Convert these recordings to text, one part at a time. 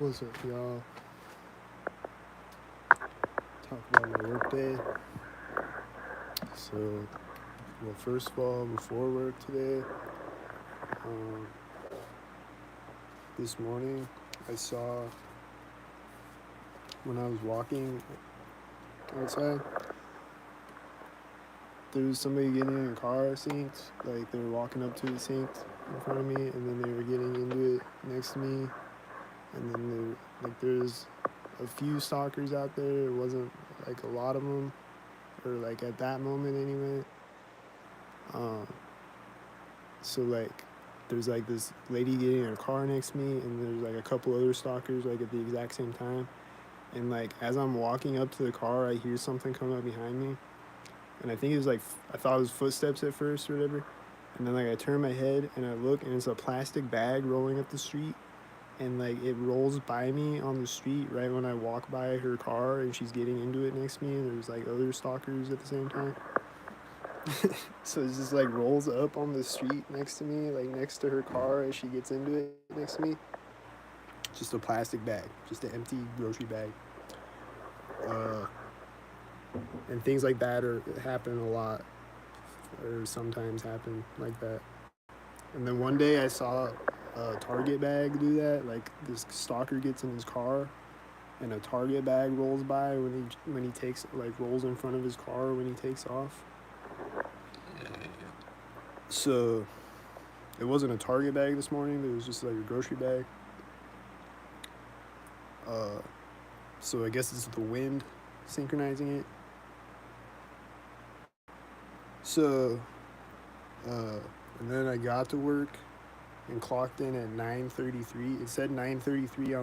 What's up, y'all? Talk about my work day. So, well, first of all, before work today, um, this morning, I saw when I was walking outside, there was somebody getting in a car synced. Like, they were walking up to it synced in front of me, and then they were getting into it next to me. And then there's a few stalkers out there. It wasn't like a lot of them, or like at that moment anyway. Um, So like, there's like this lady getting in a car next to me, and there's like a couple other stalkers like at the exact same time. And like as I'm walking up to the car, I hear something come up behind me, and I think it was like I thought it was footsteps at first or whatever. And then like I turn my head and I look, and it's a plastic bag rolling up the street, and like it rolls by me on the street right when I walk by her car, and she's getting into it next to me, and there's like other stalkers at the same time. So it just like rolls up on the street next to me, like next to her car as she gets into it next to me. Just a plastic bag, just an empty grocery bag. Uh, and things like that happen a lot, or sometimes happen like that. And then one day I saw a Target bag do that. Like this stalker gets in his car, and a Target bag rolls by when he takes like rolls in front of his car when he takes off. So it wasn't a Target bag this morning. It was just like a grocery bag. Uh, so I guess it's the wind synchronizing it. So, and then I got to work and clocked in at 9:33. It said 9:33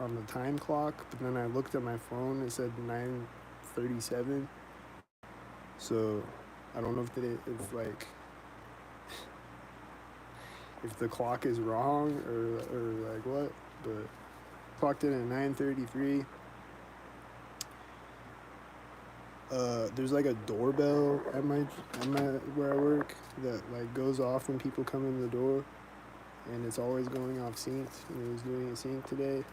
on the time clock, but then I looked at my phone. It said 9:37. So I don't know if like if the clock is wrong or like what, but clocked in at 9:33. There's like a doorbell at my where I work that like goes off when people come in the door, and it's always going off synced. And it was doing a sync today.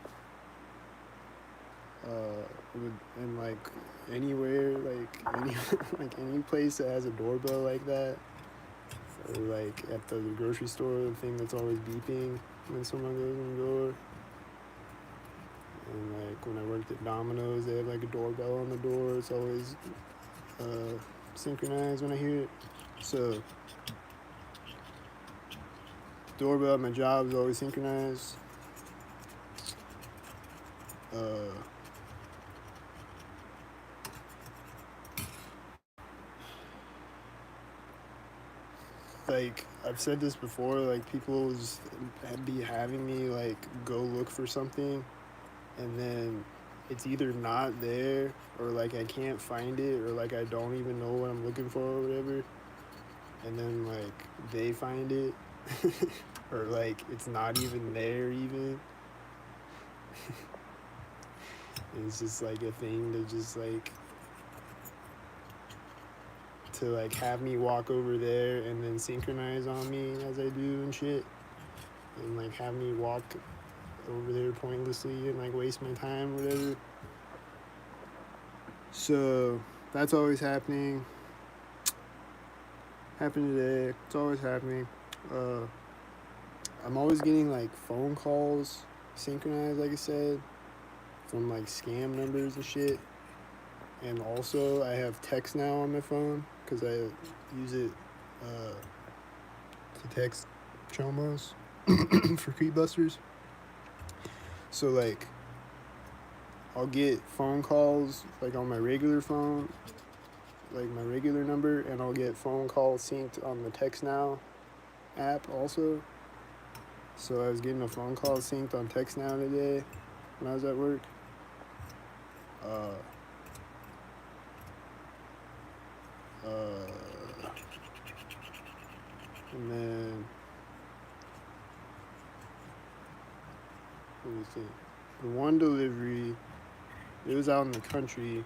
And like anywhere, like any like any place that has a doorbell like that, or like at the grocery store, the thing that's always beeping when someone goes in the door. And like when I worked at Domino's, they have like a doorbell on the door. It's always synchronized when I hear it. So doorbell at my job is always synchronized. Like I've said this before, like people just be having me like go look for something, and then it's either not there, or like I can't find it, or like I don't even know what I'm looking for or whatever, and then like they find it or like it's not even there even. It's just like a thing to just like to like have me walk over there and then synchronize on me as I do and shit, and like have me walk over there pointlessly and like waste my time or whatever. So that's always happening. Happened today. It's always happening. I'm always getting like phone calls synchronized, like I said, from like scam numbers and shit. And also, I have text now on my phone because I use it to text chomos for creep busters. So like, I'll get phone calls like on my regular phone, like my regular number, and I'll get phone calls synced on the Text Now app also. So I was getting a phone call synced on Text Now today when I was at work. And then let me think. The one delivery, it was out in the country,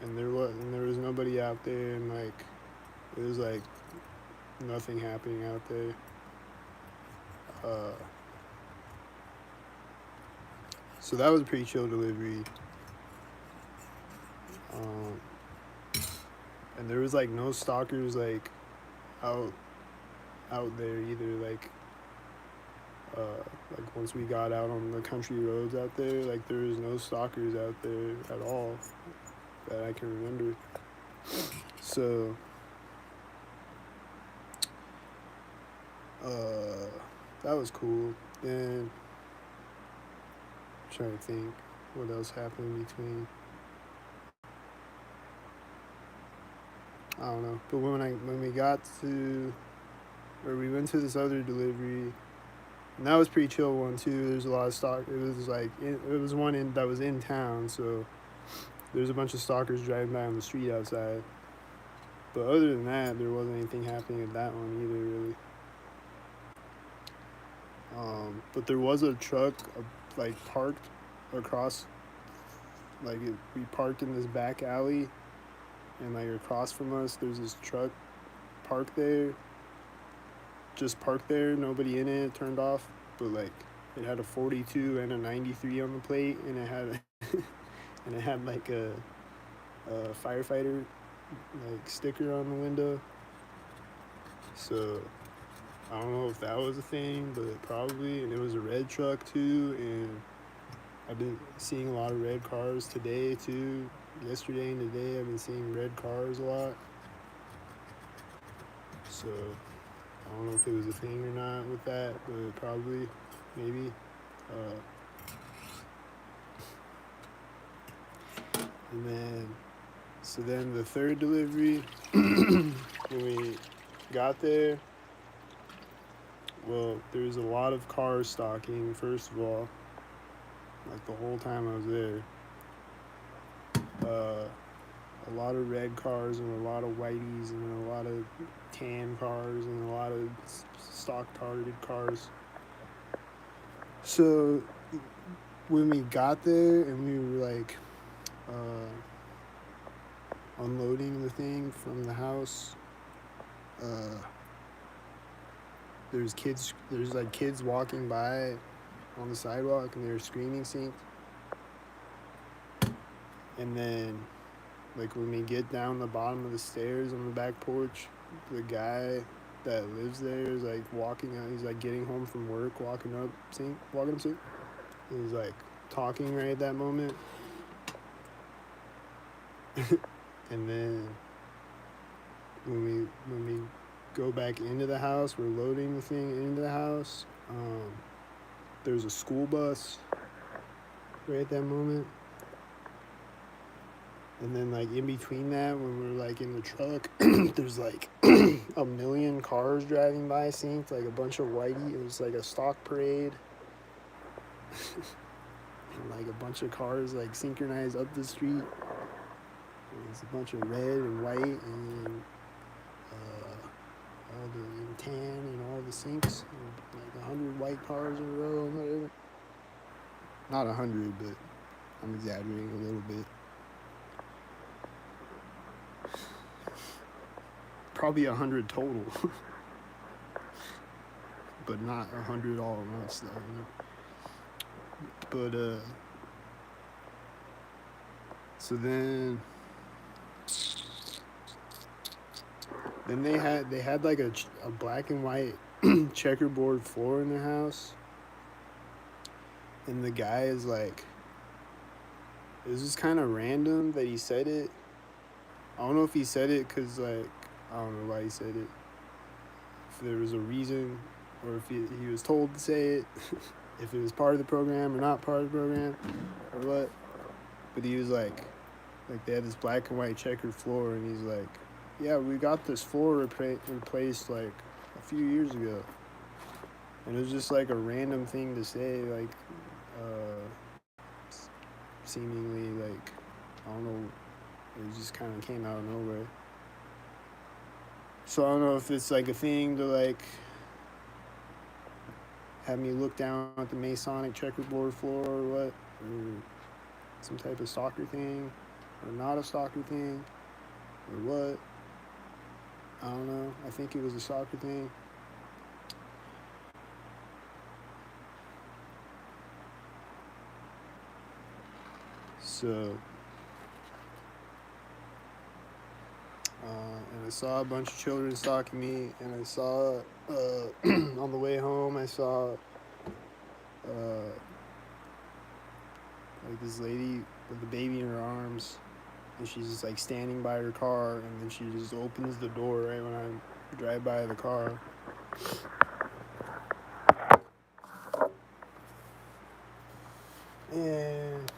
and there was nobody out there, and like it was like nothing happening out there. So that was a pretty chill delivery. Um, and there was like no stalkers like out out there either. Like once we got out on the country roads out there, like there was no stalkers out there at all that I can remember. So that was cool. Then I'm trying to think what else happened in between. I don't know. But when we got to, or we went to this other delivery, and that was pretty chill one too. There's a lot of stock. It was like it was one that was in town, so there's a bunch of stalkers driving by on the street outside. But other than that, there wasn't anything happening at that one either, really. But there was a truck, like parked across, we parked in this back alley, and like across from us, there's this truck parked there, just parked there, nobody in it, turned off, but like it had a 42 and a 93 on the plate, and it had and it had like a firefighter like sticker on the window. So I don't know if that was a thing, but probably. And it was a red truck too, and I've been seeing a lot of red cars today too. Yesterday and today I've been seeing red cars a lot. So I don't know if it was a thing or not with that, but probably, maybe. And then, so then the third delivery, when we got there, well, there was a lot of car stalking, first of all, like the whole time I was there. A lot of red cars and a lot of whiteys and a lot of tan cars and a lot of stock targeted cars. So when we got there and we were like unloading the thing from the house, there's like kids walking by on the sidewalk and they were screaming synced. And then like when we get down the bottom of the stairs on the back porch, the guy that lives there is like walking out. He's like getting home from work, walking up sync. He's like talking right at that moment. And then when we go back into the house, we're loading the thing into the house. There's a school bus right at that moment. And then like in between that, when we're like in the truck, there's like a million cars driving by synced, like a bunch of whitey. It was like a stock parade. And like a bunch of cars like synchronized up the street. There's a bunch of red and white and all the tan and all the syncs. And like 100 white cars in a row and whatever. Not 100, but I'm exaggerating a little bit. Probably 100 total. But not 100 all at once though, you know? But so then they had like a black and white checkerboard floor in their house, and the guy is like, it was just kind of random that he said it. I don't know if he said it because like I don't know why he said it, if there was a reason, or if he was told to say it, if it was part of the program or not part of the program, or what. But he was like they had this black and white checkered floor, and he's like, yeah, we got this floor replaced like a few years ago. And it was just like a random thing to say, like seemingly like, I don't know, it just kind of came out of nowhere. So I don't know if it's like a thing to like have me look down at the Masonic checkerboard floor or what, or some type of stalker thing, or not a stalker thing, or what. I don't know. I think it was a soccer thing. So, and I saw a bunch of children stalking me, and I saw on the way home, I saw like this lady with a baby in her arms, and she's just like standing by her car, and then she just opens the door right when I drive by the car. And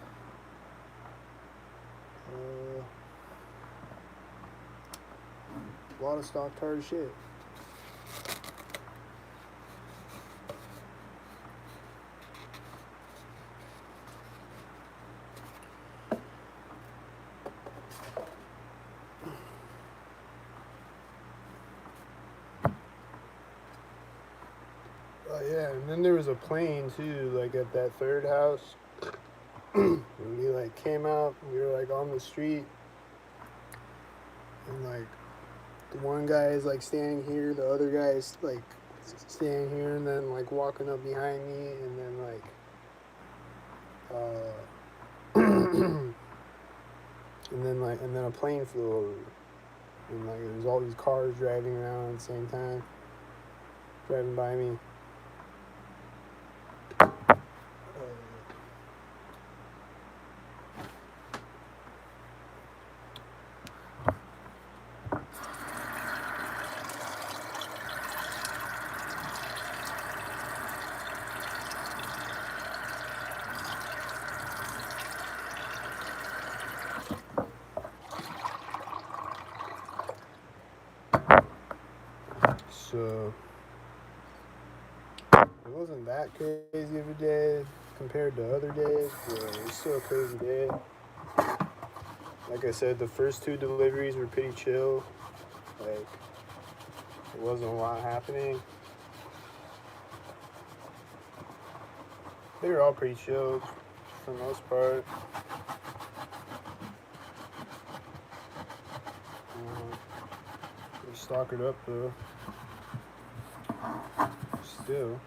a lot of stock tard shit. Yeah, and then there was a plane too, like at that third house. When we like came out, we were like on the street, and like the one guy is like standing here, the other guy is like standing here, and then like walking up behind me, and then and then a plane flew over, and like there's all these cars driving around at the same time, driving by me. So it wasn't that crazy of a day compared to other days, but it was still a crazy day. Like I said, the first two deliveries were pretty chill. Like, there wasn't a lot happening. They were all pretty chill for the most part. They stalkered up though. Still.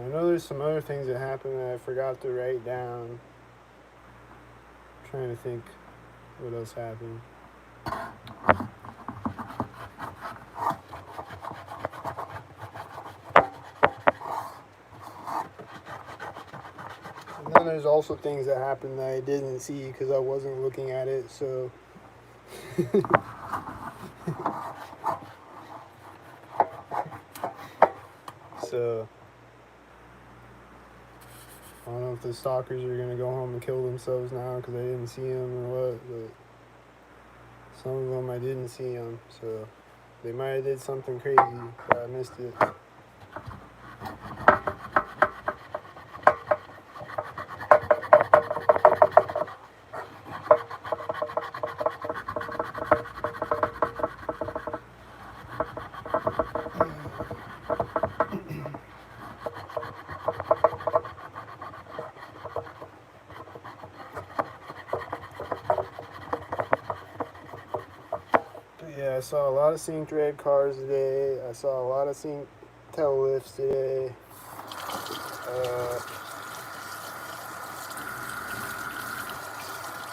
I know there's some other things that happened that I forgot to write down. I'm trying to think what else happened. And then there's also things that happened that I didn't see because I wasn't looking at it, so... So... I don't know if the stalkers are going to go home and kill themselves now because I didn't see them or what, but some of them I didn't see them, so they might have did something crazy, but I missed it. Yeah, I saw a lot of synced red cars today. I saw a lot of synced tail lifts today.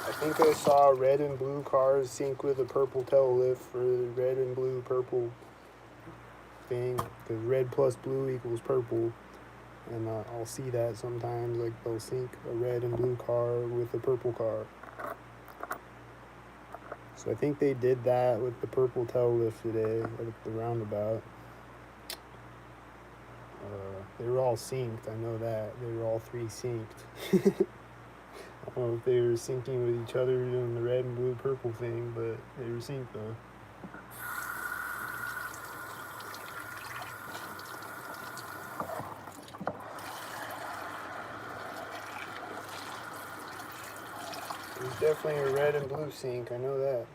I think I saw red and blue cars sync with a purple tail lift for the red and blue purple thing, because red plus blue equals purple. And I'll see that sometimes, like they'll sync a red and blue car with a purple car. So I think they did that with the purple tail lift today at the roundabout. They were all synced, I know that. They were all three synced. I don't know if they were syncing with each other doing the red and blue purple thing, but they were synced though. There's definitely a red and blue sync, I know that.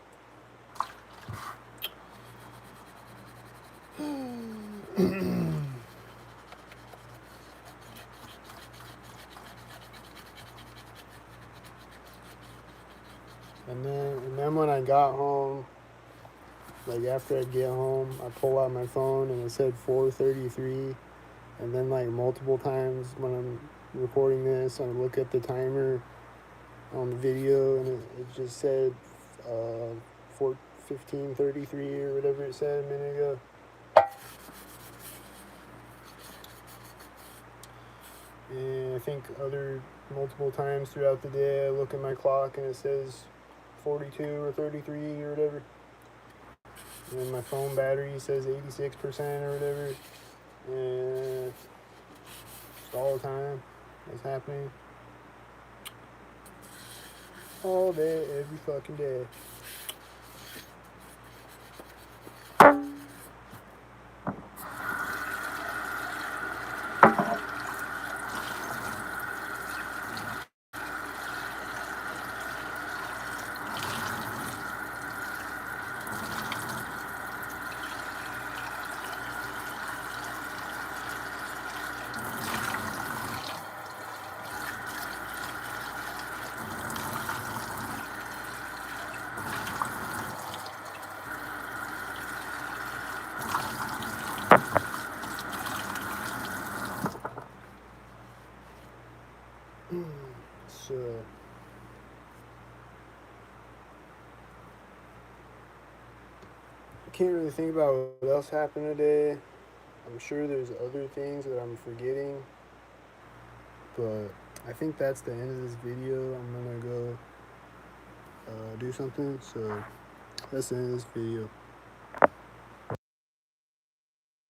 And then when I got home, like after I'd get home, I pull out my phone and it said 4:33. And then like multiple times when I'm recording this, I look at the timer on the video and it just said 15:33 or whatever it said a minute ago. And I think other multiple times throughout the day, I look at my clock and it says 42 or 33 or whatever. And my phone battery says 86% or whatever. And just all the time it's happening. All day, every fucking day. So I can't really think about what else happened today. I'm sure there's other things that I'm forgetting, but I think that's the end of this video. I'm gonna go do something, so that's the end of this video.